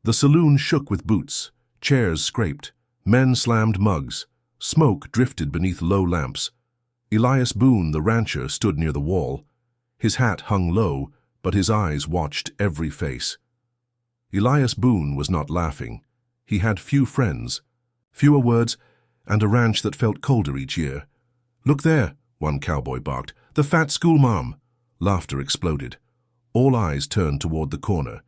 The saloon shook with boots, chairs scraped, men slammed mugs, smoke drifted beneath low lamps. Elias Boone, the rancher, stood near the wall. His hat hung low, but his eyes watched every face. Elias Boone was not laughing. He had few friends, fewer words, and a ranch that felt colder each year. "Look there," one cowboy barked. "The fat schoolmarm." Laughter exploded. All eyes turned toward the corner.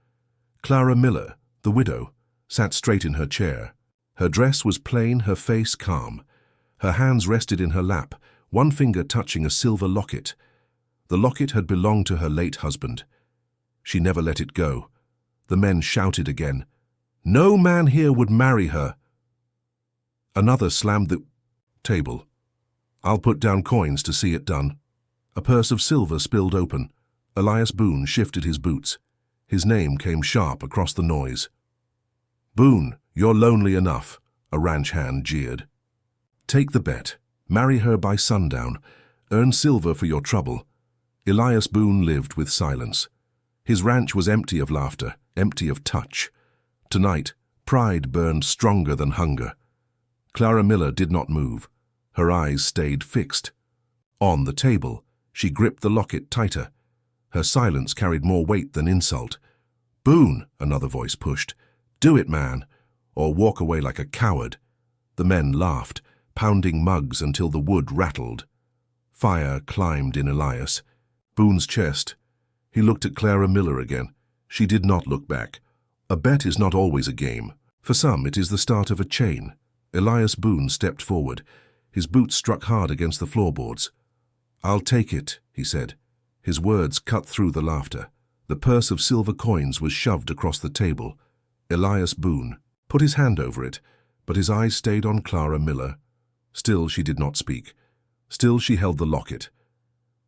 Clara Miller, the widow, sat straight in her chair. Her dress was plain, her face calm. Her hands rested in her lap, one finger touching a silver locket. The locket had belonged to her late husband. She never let it go. The men shouted again. No man here would marry her. Another slammed the table. "I'll put down coins to see it done." A purse of silver spilled open. Elias Boone shifted his boots. His name came sharp across the noise. "Boone, you're lonely enough," a ranch hand jeered. "Take the bet. Marry her by sundown. Earn silver for your trouble." Elias Boone lived with silence. His ranch was empty of laughter, empty of touch. Tonight, pride burned stronger than hunger. Clara Miller did not move. Her eyes stayed fixed. On the table, she gripped the locket tighter. Her silence carried more weight than insult. "Boone," another voice pushed. "Do it, man, or walk away like a coward." The men laughed, pounding mugs until the wood rattled. Fire climbed in Elias. Boone's chest. He looked at Clara Miller again. She did not look back. A bet is not always a game. For some, it is the start of a chain. Elias Boone stepped forward. His boots struck hard against the floorboards. "I'll take it," he said. His words cut through the laughter. The purse of silver coins was shoved across the table. Elias Boone put his hand over it, but his eyes stayed on Clara Miller. Still she did not speak. Still she held the locket.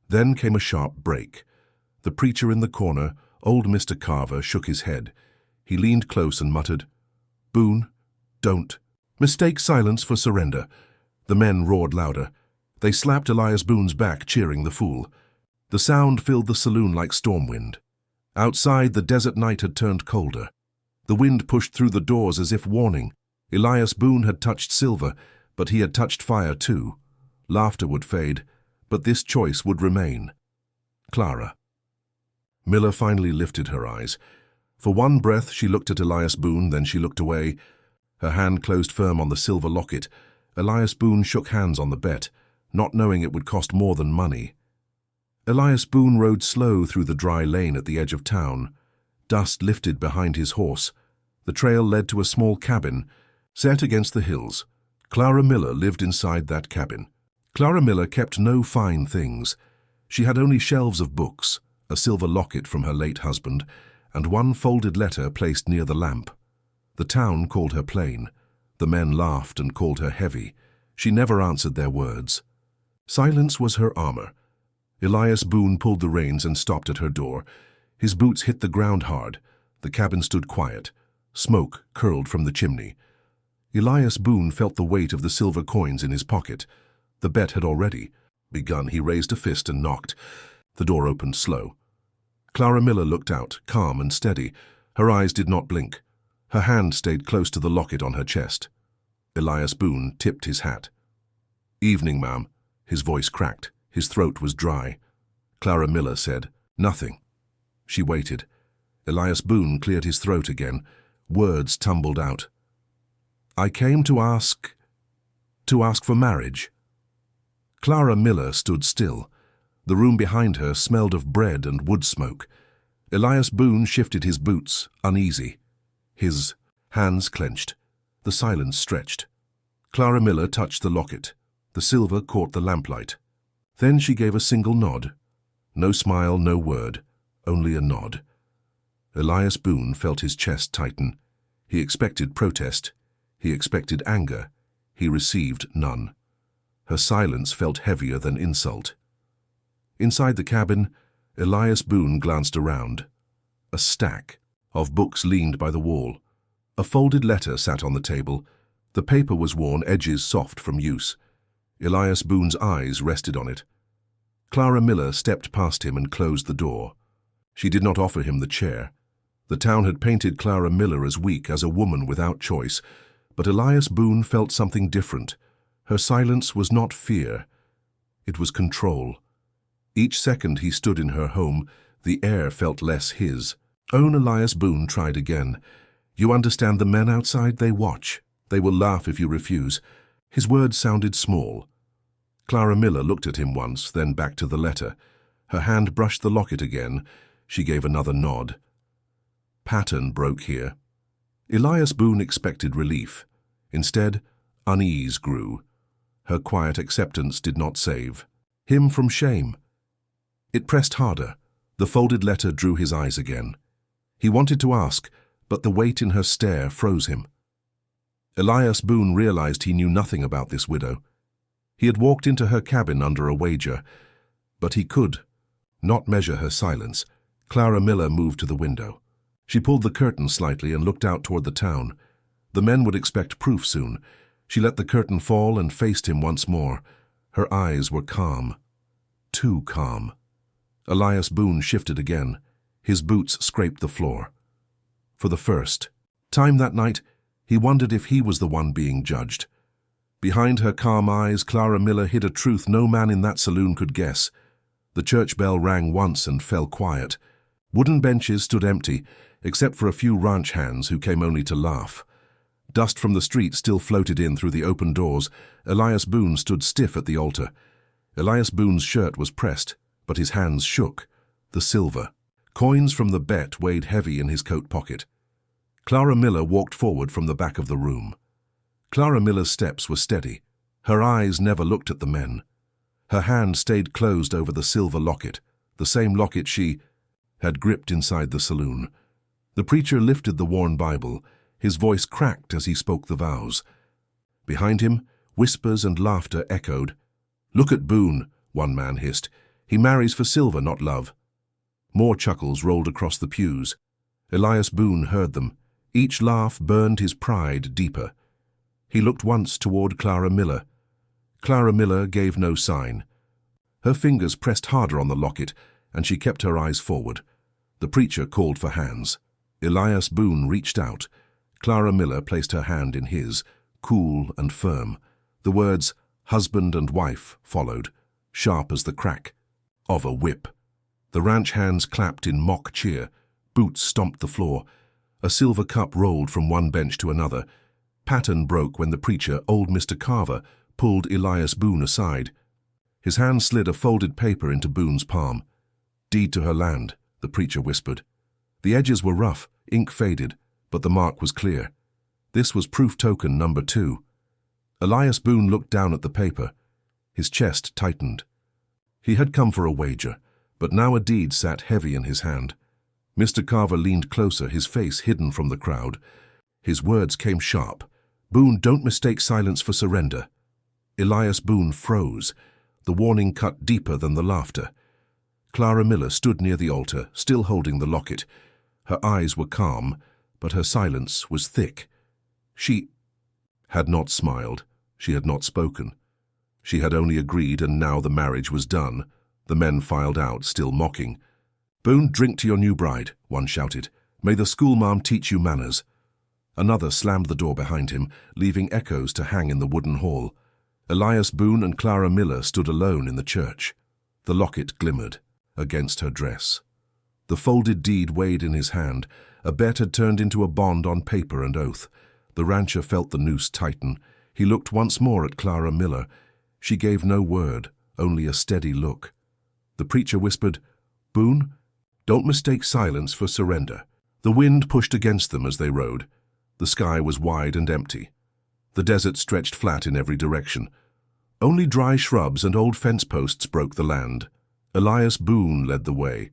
Then came a sharp break. The preacher in the corner, old Mr. Carver, shook his head. He leaned close and muttered, "Boone, don't. Mistake silence for surrender." The men roared louder. They slapped Elias Boone's back, cheering the fool. The sound filled the saloon like storm wind. Outside, the desert night had turned colder. The wind pushed through the doors as if warning. Elias Boone had touched silver, but he had touched fire too. Laughter would fade, but this choice would remain. Clara. Miller finally lifted her eyes. For one breath she looked at Elias Boone, then she looked away. Her hand closed firm on the silver locket. Elias Boone shook hands on the bet, not knowing it would cost more than money. Elias Boone rode slow through the dry lane at the edge of town. Dust lifted behind his horse. The trail led to a small cabin, set against the hills. Clara Miller lived inside that cabin. Clara Miller kept no fine things. She had only shelves of books, a silver locket from her late husband, and one folded letter placed near the lamp. The town called her plain. The men laughed and called her heavy. She never answered their words. Silence was her armor. Elias Boone pulled the reins and stopped at her door. His boots hit the ground hard. The cabin stood quiet. Smoke curled from the chimney. Elias Boone felt the weight of the silver coins in his pocket. The bet had already begun. He raised a fist and knocked. The door opened slow. Clara Miller looked out, calm and steady. Her eyes did not blink. Her hand stayed close to the locket on her chest. Elias Boone tipped his hat. "Evening, ma'am." His voice cracked. His throat was dry. Clara Miller said, "Nothing." She waited. Elias Boone cleared his throat again. Words tumbled out. "I came to ask for marriage." Clara Miller stood still. The room behind her smelled of bread and wood smoke. Elias Boone shifted his boots, uneasy. His hands clenched. The silence stretched. Clara Miller touched the locket. The silver caught the lamplight. Then she gave a single nod. No smile, no word, only a nod. Elias Boone felt his chest tighten. He expected protest. He expected anger. He received none. Her silence felt heavier than insult. Inside the cabin, Elias Boone glanced around. A stack of books leaned by the wall. A folded letter sat on the table. The paper was worn, edges soft from use. Elias Boone's eyes rested on it. Clara Miller stepped past him and closed the door. She did not offer him the chair. The town had painted Clara Miller as weak, as a woman without choice, but Elias Boone felt something different. Her silence was not fear. It was control. Each second he stood in her home, the air felt less his. Own Elias Boone tried again. "You understand the men outside? They watch. They will laugh if you refuse." His words sounded small. Clara Miller looked at him once, then back to the letter. Her hand brushed the locket again. She gave another nod. Pattern broke here. Elias Boone expected relief. Instead, unease grew. Her quiet acceptance did not save him from shame. It pressed harder. The folded letter drew his eyes again. He wanted to ask, but the weight in her stare froze him. Elias Boone realized he knew nothing about this widow. He had walked into her cabin under a wager, but he could not measure her silence. Clara Miller moved to the window. She pulled the curtain slightly and looked out toward the town. The men would expect proof soon. She let the curtain fall and faced him once more. Her eyes were calm. Too calm. Elias Boone shifted again. His boots scraped the floor. For the first time that night, he wondered if he was the one being judged. Behind her calm eyes, Clara Miller hid a truth no man in that saloon could guess. The church bell rang once and fell quiet. Wooden benches stood empty, except for a few ranch hands who came only to laugh. Dust from the street still floated in through the open doors. Elias Boone stood stiff at the altar. Elias Boone's shirt was pressed, but his hands shook. The silver. Coins from the bet weighed heavy in his coat pocket. Clara Miller walked forward from the back of the room. Clara Miller's steps were steady. Her eyes never looked at the men. Her hand stayed closed over the silver locket, the same locket she had gripped inside the saloon. The preacher lifted the worn Bible. His voice cracked as he spoke the vows. Behind him, whispers and laughter echoed. "Look at Boone," one man hissed. "He marries for silver, not love." More chuckles rolled across the pews. Elias Boone heard them. Each laugh burned his pride deeper. He looked once toward Clara Miller. Clara Miller gave no sign. Her fingers pressed harder on the locket, and she kept her eyes forward. The preacher called for hands. Elias Boone reached out. Clara Miller placed her hand in his, cool and firm. The words, "husband and wife," followed, sharp as the crack of a whip. The ranch hands clapped in mock cheer. Boots stomped the floor. A silver cup rolled from one bench to another. Pattern broke when the preacher, old Mr. Carver, pulled Elias Boone aside. His hand slid a folded paper into Boone's palm. "Deed to her land," the preacher whispered. The edges were rough, ink faded, but the mark was clear. This was proof token number 2. Elias Boone looked down at the paper. His chest tightened. He had come for a wager, but now a deed sat heavy in his hand. Mr. Carver leaned closer, his face hidden from the crowd. His words came sharp. "Boone, don't mistake silence for surrender." Elias Boone froze. The warning cut deeper than the laughter. Clara Miller stood near the altar, still holding the locket. Her eyes were calm, but her silence was thick. She had not smiled. She had not spoken. She had only agreed, and now the marriage was done. The men filed out, still mocking. "Boone, drink to your new bride," one shouted. "May the schoolmarm teach you manners." Another slammed the door behind him, leaving echoes to hang in the wooden hall. Elias Boone and Clara Miller stood alone in the church. The locket glimmered against her dress. The folded deed weighed in his hand. A bet had turned into a bond on paper and oath. The rancher felt the noose tighten. He looked once more at Clara Miller. She gave no word, only a steady look. The preacher whispered, "Boone, don't mistake silence for surrender." The wind pushed against them as they rode. The sky was wide and empty. The desert stretched flat in every direction. Only dry shrubs and old fence posts broke the land. Elias Boone led the way.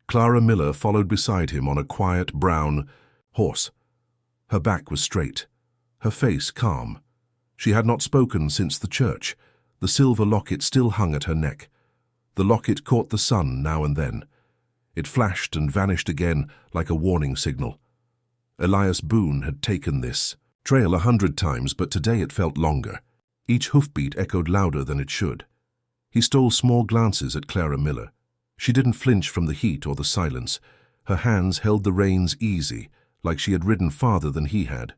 Clara Miller followed beside him on a quiet brown horse. Her back was straight, her face calm. She had not spoken since the church. The silver locket still hung at her neck. The locket caught the sun now and then. It flashed and vanished again like a warning signal. Elias Boone had taken this trail 100 times, but today it felt longer. Each hoofbeat echoed louder than it should. He stole small glances at Clara Miller. She didn't flinch from the heat or the silence. Her hands held the reins easy, like she had ridden farther than he had.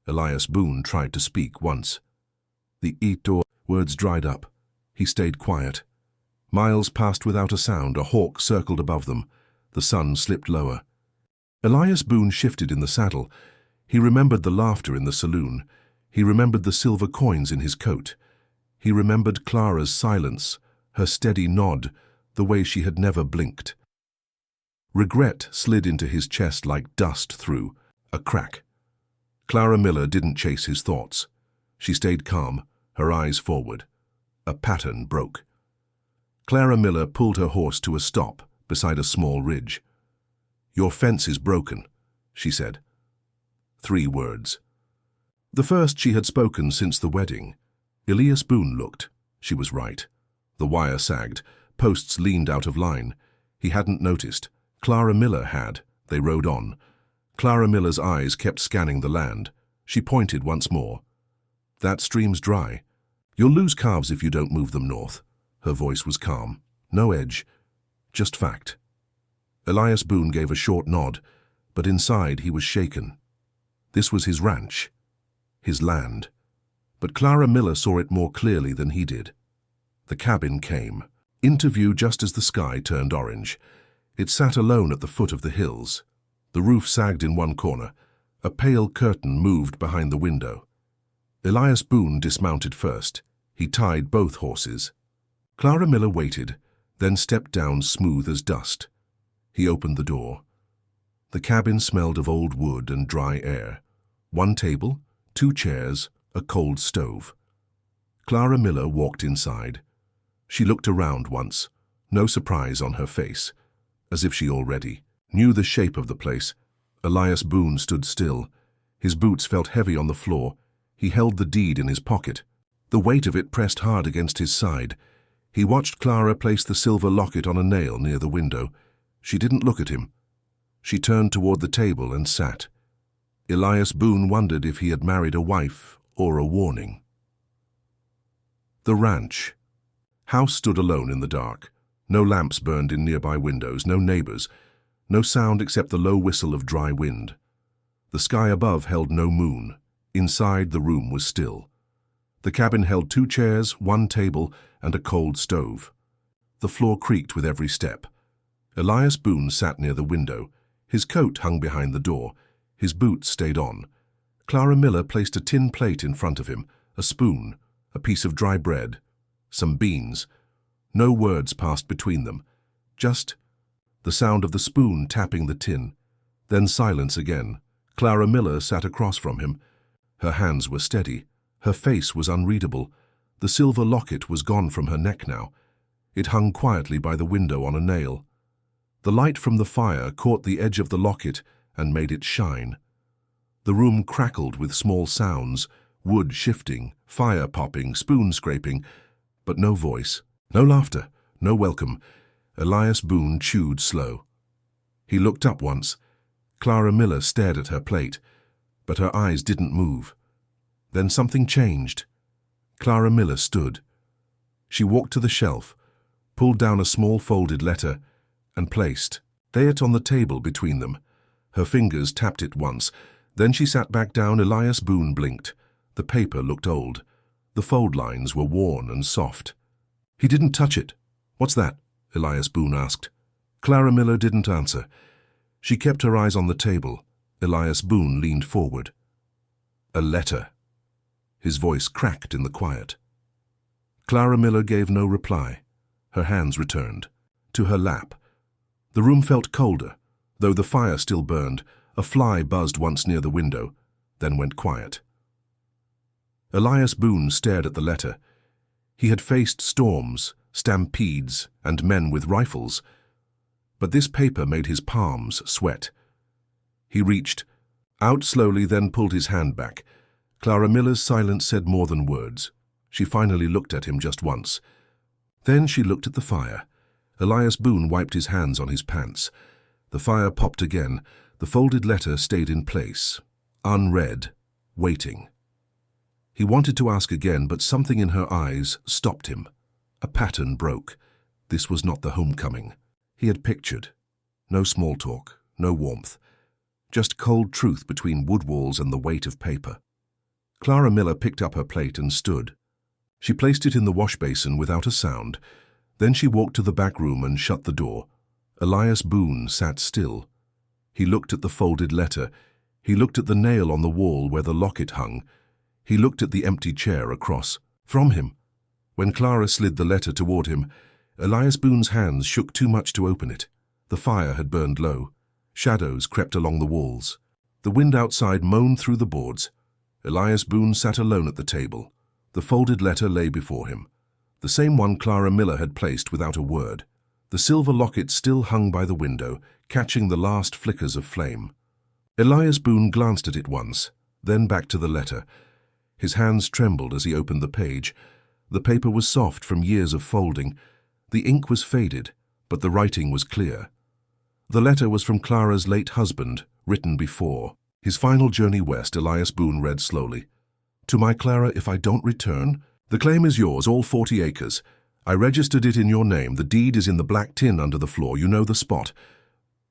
Elias Boone tried to speak once. The "ito" words dried up. He stayed quiet. Miles passed without a sound. A hawk circled above them. The sun slipped lower. Elias Boone shifted in the saddle. He remembered the laughter in the saloon. He remembered the silver coins in his coat. He remembered Clara's silence, her steady nod, the way she had never blinked. Regret slid into his chest like dust through a crack. Clara Miller didn't chase his thoughts. She stayed calm, her eyes forward. A pattern broke. Clara Miller pulled her horse to a stop beside a small ridge. "Your fence is broken," she said. 3 words. The first she had spoken since the wedding. Elias Boone looked. She was right. The wire sagged. Posts leaned out of line. He hadn't noticed. Clara Miller had. They rode on. Clara Miller's eyes kept scanning the land. She pointed once more. "That stream's dry. You'll lose calves if you don't move them north." Her voice was calm. No edge. Just fact. Elias Boone gave a short nod, but inside he was shaken. This was his ranch. His land. But Clara Miller saw it more clearly than he did. The cabin came, into view just as the sky turned orange. It sat alone at the foot of the hills. The roof sagged in one corner. A pale curtain moved behind the window. Elias Boone dismounted first. He tied both horses. Clara Miller waited, then stepped down smooth as dust. He opened the door. The cabin smelled of old wood and dry air. 1 table, 2 chairs, a cold stove. Clara Miller walked inside. She looked around once, no surprise on her face, as if she already knew the shape of the place. Elias Boone stood still. His boots felt heavy on the floor. He held the deed in his pocket. The weight of it pressed hard against his side. He watched Clara place the silver locket on a nail near the window. She didn't look at him. She turned toward the table and sat. Elias Boone wondered if he had married a wife or a warning. The ranch. House stood alone in the dark. No lamps burned in nearby windows, no neighbors, no sound except the low whistle of dry wind. The sky above held no moon. Inside, the room was still. The cabin held 2 chairs, 1 table, and a cold stove. The floor creaked with every step. Elias Boone sat near the window. His coat hung behind the door. His boots stayed on. Clara Miller placed a tin plate in front of him, a spoon, a piece of dry bread, some beans. No words passed between them. Just the sound of the spoon tapping the tin. Then silence again. Clara Miller sat across from him. Her hands were steady. Her face was unreadable. The silver locket was gone from her neck now. It hung quietly by the window on a nail. The light from the fire caught the edge of the locket and made it shine. The room crackled with small sounds, wood shifting, fire popping, spoon scraping, but no voice, no laughter, no welcome. Elias Boone chewed slow. He looked up once. Clara Miller stared at her plate, but her eyes didn't move. Then something changed. Clara Miller stood. She walked to the shelf, pulled down a small folded letter, and placed it on the table between them. Her fingers tapped it once. Then she sat back down. Elias Boone blinked. The paper looked old. The fold lines were worn and soft. "He didn't touch it." "What's that?" Elias Boone asked. Clara Miller didn't answer. She kept her eyes on the table. Elias Boone leaned forward. "A letter." His voice cracked in the quiet. Clara Miller gave no reply. Her hands returned to her lap. The room felt colder, though the fire still burned. A fly buzzed once near the window, then went quiet. Elias Boone stared at the letter. He had faced storms, stampedes, and men with rifles, but this paper made his palms sweat. He reached out slowly, then pulled his hand back. Clara Miller's silence said more than words. She finally looked at him just once. Then she looked at the fire. Elias Boone wiped his hands on his pants. The fire popped again. The folded letter stayed in place, unread, waiting. He wanted to ask again, but something in her eyes stopped him. A pattern broke. This was not the homecoming he had pictured. No small talk, no warmth. Just cold truth between wood walls and the weight of paper. Clara Miller picked up her plate and stood. She placed it in the wash basin without a sound. Then she walked to the back room and shut the door. Elias Boone sat still. He looked at the folded letter. He looked at the nail on the wall where the locket hung. He looked at the empty chair across from him. When Clara slid the letter toward him, Elias Boone's hands shook too much to open it. The fire had burned low. Shadows crept along the walls. The wind outside moaned through the boards. Elias Boone sat alone at the table. The folded letter lay before him. The same one Clara Miller had placed without a word. The silver locket still hung by the window, catching the last flickers of flame. Elias Boone glanced at it once, then back to the letter. His hands trembled as he opened the page. The paper was soft from years of folding. The ink was faded, but the writing was clear. The letter was from Clara's late husband, written before. His final journey west, Elias Boone read slowly. To my Clara, if I don't return, the claim is yours, all 40 acres. I registered it in your name. The deed is in the black tin under the floor. You know the spot.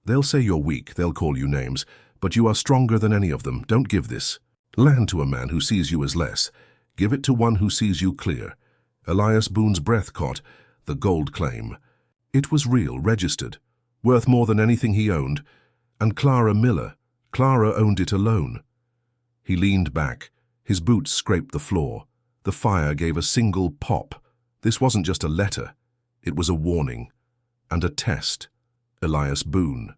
They'll say you're weak. They'll call you names. But you are stronger than any of them. Don't give this land to a man who sees you as less. Give it to one who sees you clear. Elias Boone's breath caught. The gold claim. It was real, registered, worth more than anything he owned. And Clara Miller. Clara owned it alone. He leaned back. His boots scraped the floor. The fire gave a single pop. This wasn't just a letter. It was a warning. And a test. Elias Boone.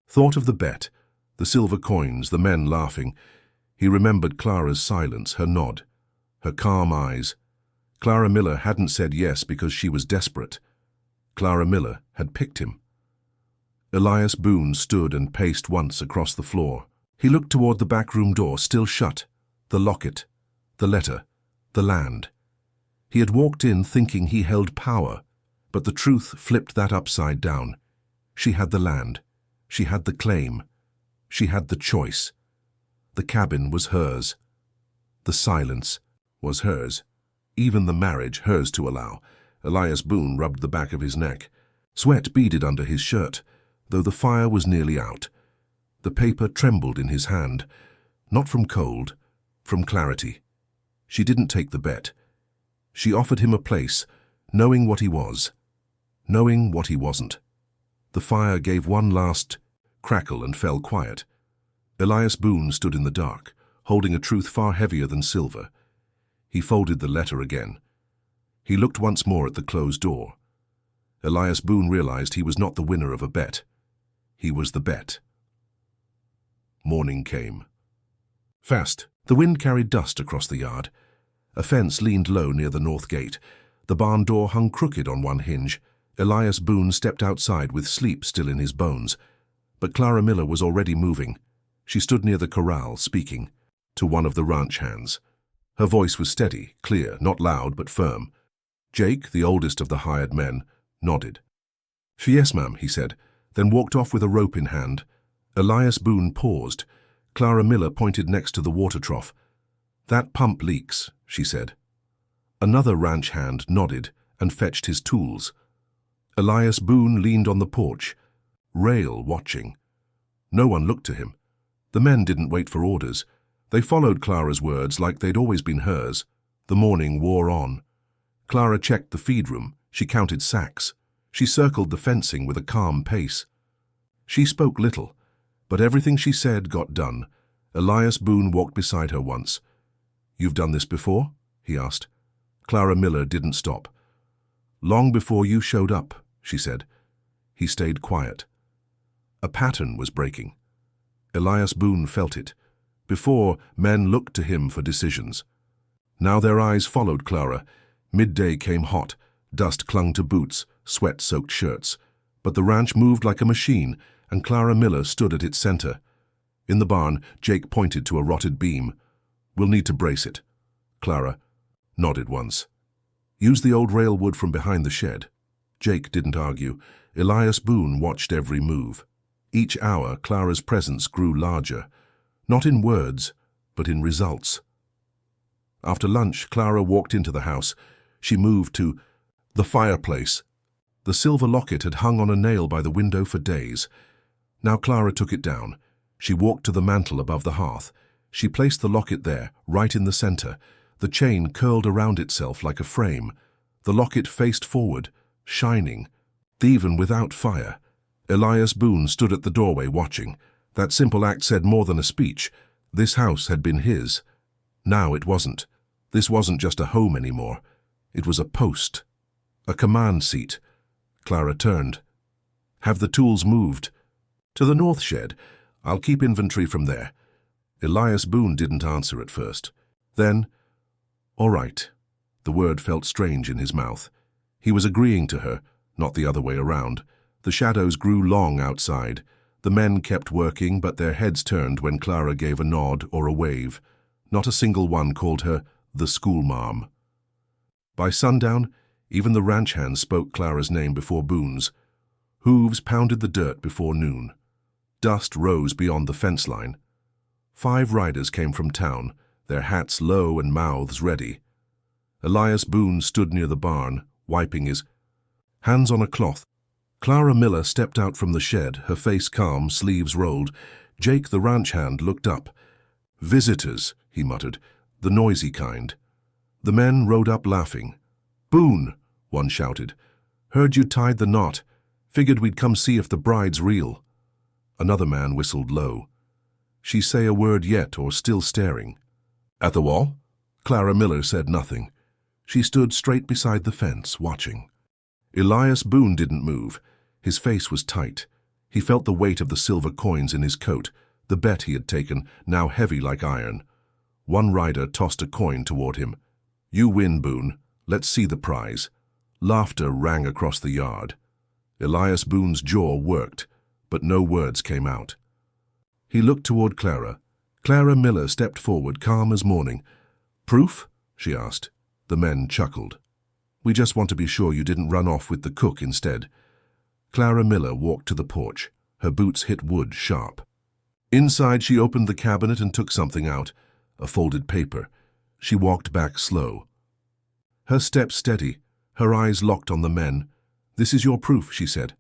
Thought of the bet, the silver coins, the men laughing. He remembered Clara's silence, her nod, her calm eyes. Clara Miller hadn't said yes because she was desperate. Clara Miller had picked him. Elias Boone stood and paced once across the floor. He looked toward the back room door, still shut. The locket, the letter, the land. He had walked in thinking he held power, but the truth flipped that upside down. She had the land. She had the claim. She had the choice. The cabin was hers. The silence was hers. Even the marriage hers to allow. Elias Boone rubbed the back of his neck. Sweat beaded under his shirt, though the fire was nearly out. The paper trembled in his hand, not from cold, from clarity. She didn't take the bet. She offered him a place, knowing what he was, knowing what he wasn't. The fire gave one last crackle and fell quiet. Elias Boone stood in the dark, holding a truth far heavier than silver. He folded the letter again. He looked once more at the closed door. Elias Boone realized he was not the winner of a bet. He was the bet. Morning came. Fast. The wind carried dust across the yard. A fence leaned low near the north gate. The barn door hung crooked on one hinge. Elias Boone stepped outside with sleep still in his bones. But Clara Miller was already moving. She stood near the corral, speaking to one of the ranch hands. Her voice was steady, clear, not loud but firm. Jake, the oldest of the hired men, nodded. "Yes, ma'am," he said, then walked off with a rope in hand. Elias Boone paused. Clara Miller pointed next to the water trough. "That pump leaks," she said. Another ranch hand nodded and fetched his tools. Elias Boone leaned on the porch, rail watching. No one looked to him. The men didn't wait for orders. They followed Clara's words like they'd always been hers. The morning wore on. Clara checked the feed room. She counted sacks. She circled the fencing with a calm pace. She spoke little, but everything she said got done. Elias Boone walked beside her once. "You've done this before?" he asked. Clara Miller didn't stop. "Long before you showed up," she said. He stayed quiet. A pattern was breaking. Elias Boone felt it. Before, men looked to him for decisions. Now their eyes followed Clara. Midday came hot. Dust clung to boots, sweat-soaked shirts. But the ranch moved like a machine, and Clara Miller stood at its center. In the barn, Jake pointed to a rotted beam. "We'll need to brace it." Clara nodded once. "Use the old railwood from behind the shed." Jake didn't argue. Elias Boone watched every move. Each hour, Clara's presence grew larger. Not in words, but in results. After lunch, Clara walked into the house. She moved to the fireplace. The silver locket had hung on a nail by the window for days. Now Clara took it down. She walked to the mantel above the hearth. She placed the locket there, right in the center. The chain curled around itself like a frame. The locket faced forward, shining, even without fire. Elias Boone stood at the doorway watching. That simple act said more than a speech. This house had been his. Now it wasn't. This wasn't just a home anymore. It was a post. A command seat. Clara turned. "Have the tools moved?" "To the north shed. I'll keep inventory from there." Elias Boone didn't answer at first. Then, "All right." The word felt strange in his mouth. He was agreeing to her, not the other way around. The shadows grew long outside. The men kept working, but their heads turned when Clara gave a nod or a wave. Not a single one called her the schoolmarm. By sundown, even the ranch hands spoke Clara's name before Boone's. Hooves pounded the dirt before noon. Dust rose beyond the fence line. 5 riders came from town, their hats low and mouths ready. Elias Boone stood near the barn, wiping his hands on a cloth. Clara Miller stepped out from the shed, her face calm, sleeves rolled. Jake, the ranch hand, looked up. "Visitors," he muttered, "the noisy kind." The men rode up laughing. "Boone," one shouted. "Heard you tied the knot. Figured we'd come see if the bride's real." Another man whistled low. "She say a word yet or still staring?" "At the wall?" Clara Miller said nothing. She stood straight beside the fence, watching. Elias Boone didn't move. His face was tight. He felt the weight of the silver coins in his coat, the bet he had taken, now heavy like iron. One rider tossed a coin toward him. "You win, Boone. Let's see the prize." Laughter rang across the yard. Elias Boone's jaw worked, but no words came out. He looked toward Clara. Clara Miller stepped forward, calm as morning. "Proof?" she asked. The men chuckled. "We just want to be sure you didn't run off with the cook instead." Clara Miller walked to the porch. Her boots hit wood sharp. Inside, she opened the cabinet and took something out, a folded paper. She walked back slow. Her steps steady, her eyes locked on the men. "This is your proof," she said.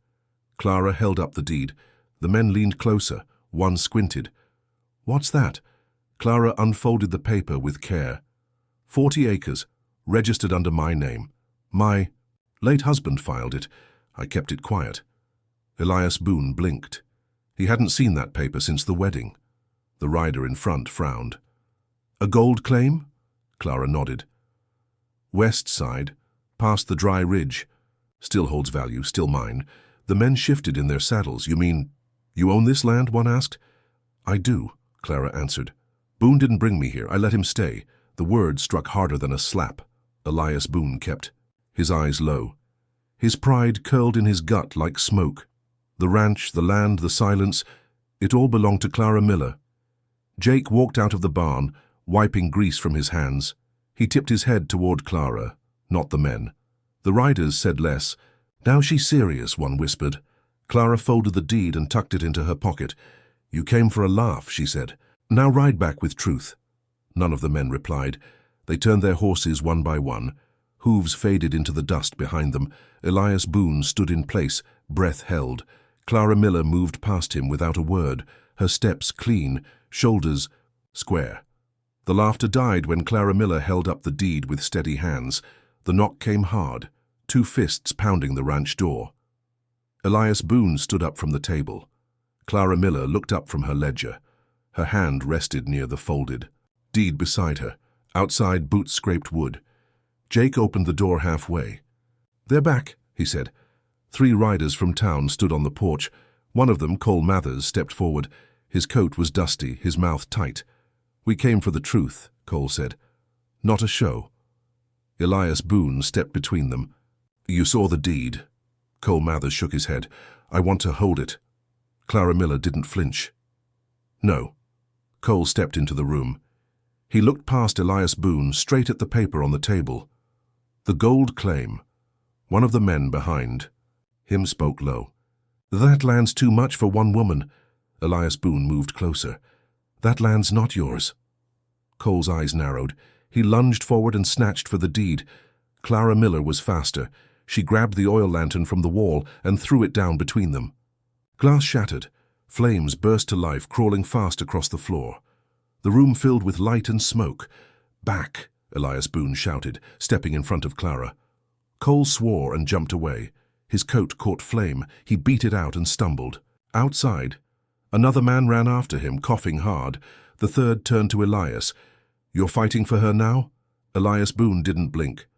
Clara held up the deed. The men leaned closer. One squinted. "What's that?" Clara unfolded the paper with care. 40 acres, registered under my name. My late husband filed it. I kept it quiet." Elias Boone blinked. He hadn't seen that paper since the wedding. The rider in front frowned. "A gold claim?" Clara nodded. "West side, past the dry ridge. Still holds value, still mine." The men shifted in their saddles. "You mean, you own this land?" one asked. "I do," Clara answered. "Boone didn't bring me here. I let him stay." The word struck harder than a slap. Elias Boone kept, his eyes low. His pride curled in his gut like smoke. The ranch, the land, the silence, it all belonged to Clara Miller. Jake walked out of the barn, wiping grease from his hands. He tipped his head toward Clara, not the men. The riders said less. "Now she's serious," one whispered. Clara folded the deed and tucked it into her pocket. "You came for a laugh," she said. "Now ride back with truth." None of the men replied. They turned their horses one by one. Hooves faded into the dust behind them. Elias Boone stood in place, breath held. Clara Miller moved past him without a word, her steps clean, shoulders square. The laughter died when Clara Miller held up the deed with steady hands. The knock came hard, 2 fists pounding the ranch door. Elias Boone stood up from the table. Clara Miller looked up from her ledger. Her hand rested near the folded deed beside her. Outside, boots scraped wood. Jake opened the door halfway. "They're back," he said. 3 riders from town stood on the porch. One of them, Cole Mathers, stepped forward. His coat was dusty, his mouth tight. "We came for the truth," Cole said. "Not a show." Elias Boone stepped between them. "You saw the deed." Cole Mathers shook his head. "I want to hold it." Clara Miller didn't flinch. "No." Cole stepped into the room. He looked past Elias Boone, straight at the paper on the table. The gold claim. One of the men behind him spoke low. "That land's too much for one woman." Elias Boone moved closer. "That land's not yours." Cole's eyes narrowed. He lunged forward and snatched for the deed. Clara Miller was faster. She grabbed the oil lantern from the wall and threw it down between them. Glass shattered. Flames burst to life, crawling fast across the floor. The room filled with light and smoke. "Back!" Elias Boone shouted, stepping in front of Clara. Cole swore and jumped away. His coat caught flame. He beat it out and stumbled. Outside, another man ran after him, coughing hard. The third turned to Elias. "You're fighting for her now?" Elias Boone didn't blink.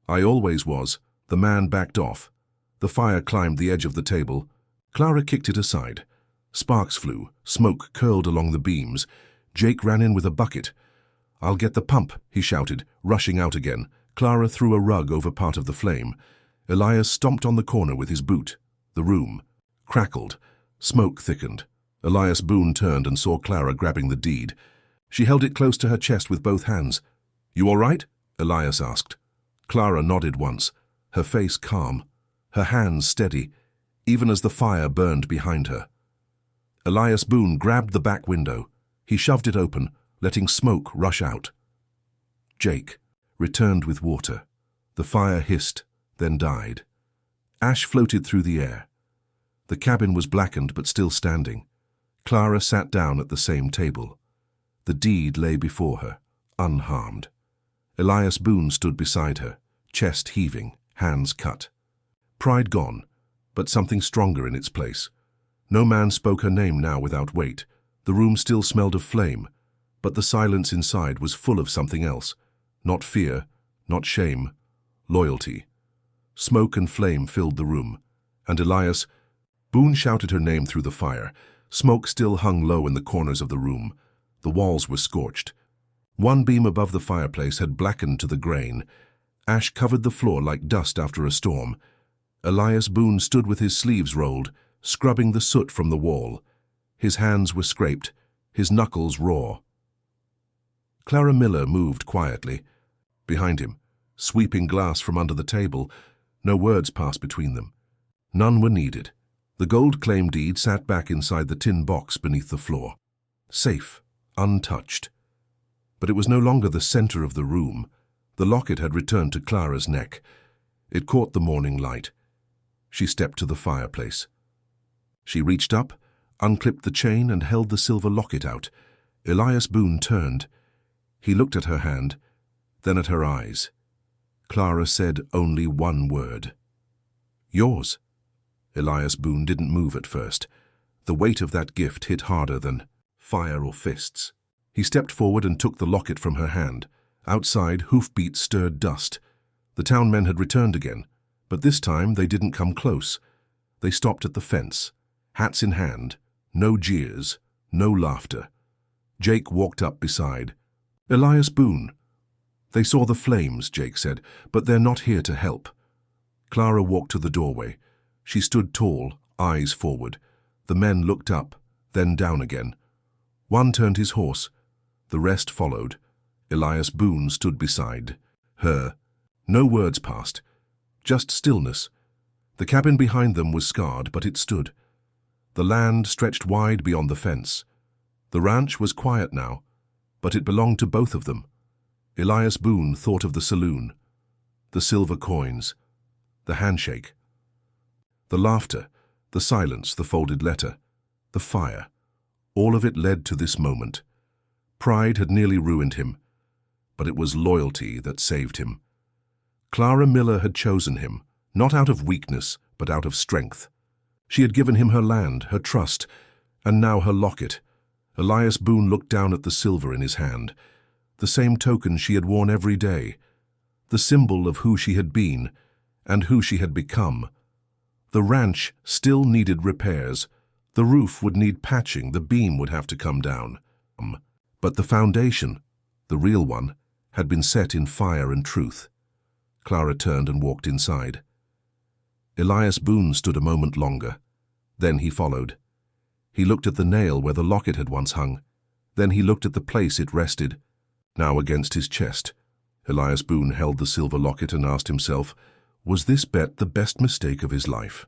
"I always was." The man backed off. The fire climbed the edge of the table. Clara kicked it aside. Sparks flew. Smoke curled along the beams. Jake ran in with a bucket. "I'll get the pump," he shouted, rushing out again. Clara threw a rug over part of the flame. Elias stomped on the corner with his boot. The room crackled. Smoke thickened. Elias Boone turned and saw Clara grabbing the deed. She held it close to her chest with both hands. "You all right?" Elias asked. Clara nodded once, her face calm, her hands steady, even as the fire burned behind her. Elias Boone grabbed the back window. He shoved it open, letting smoke rush out. Jake returned with water. The fire hissed, then died. Ash floated through the air. The cabin was blackened but still standing. Clara sat down at the same table. The deed lay before her, unharmed. Elias Boone stood beside her, chest heaving, hands cut. Pride gone, but something stronger in its place. No man spoke her name now without weight. The room still smelled of flame, but the silence inside was full of something else. Not fear, not shame, loyalty. Smoke and flame filled the room, and Elias Boone shouted her name through the fire. Smoke still hung low in the corners of the room. The walls were scorched. One beam above the fireplace had blackened to the grain. Ash covered the floor like dust after a storm. Elias Boone stood with his sleeves rolled, scrubbing the soot from the wall. His hands were scraped, his knuckles raw. Clara Miller moved quietly. Behind him, sweeping glass from under the table, no words passed between them. None were needed. The gold claim deed sat back inside the tin box beneath the floor. Safe, untouched. But it was no longer the center of the room. The locket had returned to Clara's neck. It caught the morning light. She stepped to the fireplace. She reached up, unclipped the chain, and held the silver locket out. Elias Boone turned. He looked at her hand, then at her eyes. Clara said only one word. "Yours." Elias Boone didn't move at first. The weight of that gift hit harder than fire or fists. He stepped forward and took the locket from her hand. Outside, hoofbeats stirred dust. The town men had returned again, but this time they didn't come close. They stopped at the fence, hats in hand, no jeers, no laughter. Jake walked up beside. "Elias Boone." "They saw the flames," Jake said, "but they're not here to help." Clara walked to the doorway. She stood tall, eyes forward. The men looked up, then down again. One turned his horse. The rest followed. Elias Boone stood beside her. No words passed, just stillness. The cabin behind them was scarred, but it stood. The land stretched wide beyond the fence. The ranch was quiet now, but it belonged to both of them. Elias Boone thought of the saloon, the silver coins, the handshake, the laughter, the silence, the folded letter, the fire. All of it led to this moment. Pride had nearly ruined him, but it was loyalty that saved him. Clara Miller had chosen him, not out of weakness, but out of strength. She had given him her land, her trust, and now her locket. Elias Boone looked down at the silver in his hand, the same token she had worn every day, the symbol of who she had been and who she had become. The ranch still needed repairs. The roof would need patching, the beam would have to come down. But the foundation, the real one, had been set in fire and truth. Clara turned and walked inside. Elias Boone stood a moment longer. Then he followed. He looked at the nail where the locket had once hung. Then he looked at the place it rested, now against his chest. Elias Boone held the silver locket and asked himself, was this bet the best mistake of his life?